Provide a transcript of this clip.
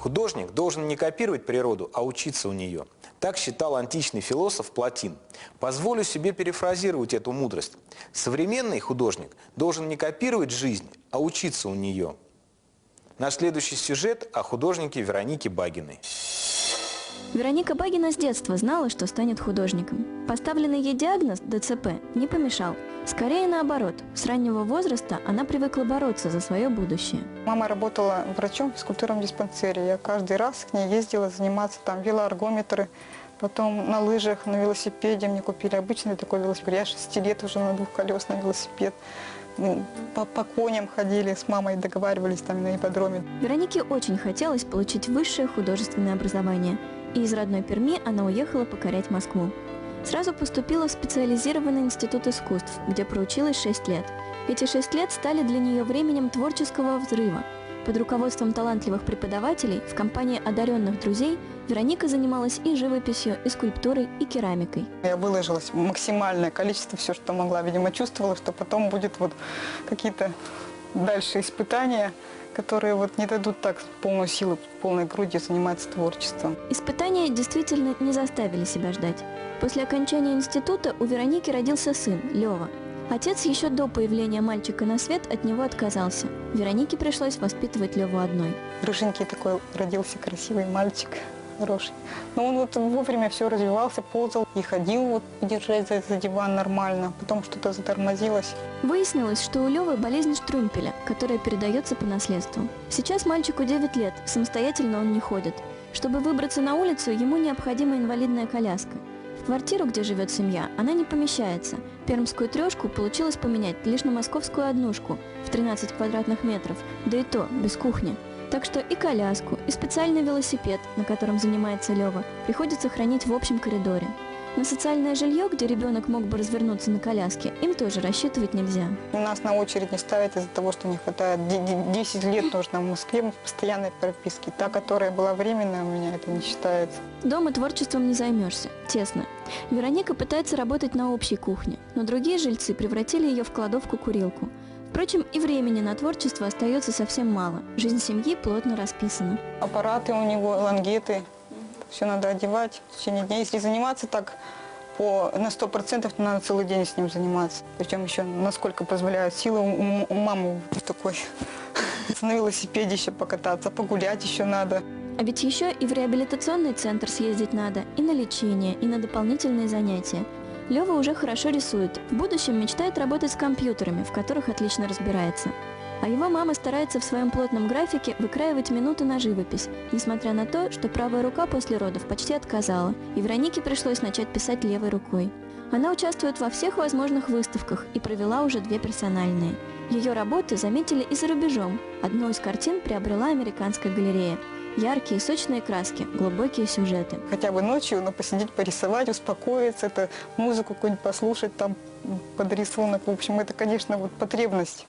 Художник должен не копировать природу, а учиться у нее. Так считал античный философ Платин. Позволю себе перефразировать эту мудрость. Современный художник должен не копировать жизнь, а учиться у нее. Наш следующий сюжет о художнике Веронике Багиной. Вероника Багина с детства знала, что станет художником. Поставленный ей диагноз ДЦП не помешал. Скорее наоборот, с раннего возраста она привыкла бороться за свое будущее. Мама работала врачом в физкультурном диспансере. Я каждый раз к ней ездила заниматься, там вела эргометры, потом на лыжах, на велосипеде. Мне купили обычный такой велосипед. Я 6 лет уже на двухколесный велосипед. По коням ходили, с мамой договаривались там на ипподроме. Веронике очень хотелось получить высшее художественное образование. И из родной Перми она уехала покорять Москву. Сразу поступила в специализированный институт искусств, где проучилась 6 лет. Эти 6 лет стали для нее временем творческого взрыва. Под руководством талантливых преподавателей в компании одаренных друзей Вероника занималась и живописью, и скульптурой, и керамикой. Я выложилась в максимальное количество, все, что могла. Видимо, чувствовала, что потом будет вот какие-то дальше испытания, которые вот не дадут так полную силу, полной грудью заниматься творчеством. Испытания действительно не заставили себя ждать. После окончания института у Вероники родился сын, Лёва. Отец еще до появления мальчика на свет от него отказался. Веронике пришлось воспитывать Лёву одной. Рыженький такой родился красивый мальчик, хороший. Но он вот вовремя все развивался, ползал и ходил, вот, держась за диван нормально. Потом что-то затормозилось. Выяснилось, что у Лёвы болезнь Штрумпеля, которая передается по наследству. Сейчас мальчику 9 лет, самостоятельно он не ходит. Чтобы выбраться на улицу, ему необходима инвалидная коляска. В квартиру, где живет семья, она не помещается. Пермскую трешку получилось поменять лишь на московскую однушку в 13 квадратных метров, да и то без кухни. Так что и коляску, и специальный велосипед, на котором занимается Лёва, приходится хранить в общем коридоре. На социальное жилье, где ребенок мог бы развернуться на коляске, им тоже рассчитывать нельзя. Нас на очередь не ставят из-за того, что не хватает. 10 лет нужно в Москве в постоянной прописке. Та, которая была временная, у меня это не считается. Дома творчеством не займешься, тесно. Вероника пытается работать на общей кухне, но другие жильцы превратили ее в кладовку-курилку. Впрочем, и времени на творчество остается совсем мало. Жизнь семьи плотно расписана. Аппараты у него, лангеты. Все надо одевать в течение дня. Если заниматься так на 100%, то надо целый день с ним заниматься. Причем еще насколько позволяют силы у мамы такой. На велосипеде еще покататься, погулять еще надо. А ведь еще и в реабилитационный центр съездить надо, и на лечение, и на дополнительные занятия. Лёва уже хорошо рисует. В будущем мечтает работать с компьютерами, в которых отлично разбирается. А его мама старается в своем плотном графике выкраивать минуты на живопись, несмотря на то, что правая рука после родов почти отказала, и Веронике пришлось начать писать левой рукой. Она участвует во всех возможных выставках и провела уже 2 персональные. Ее работы заметили и за рубежом. Одну из картин приобрела американская галерея. Яркие, сочные краски, глубокие сюжеты. Хотя бы ночью, но посидеть, порисовать, успокоиться, это музыку какую-нибудь послушать, там под рисунок. В общем, это, конечно, вот потребность.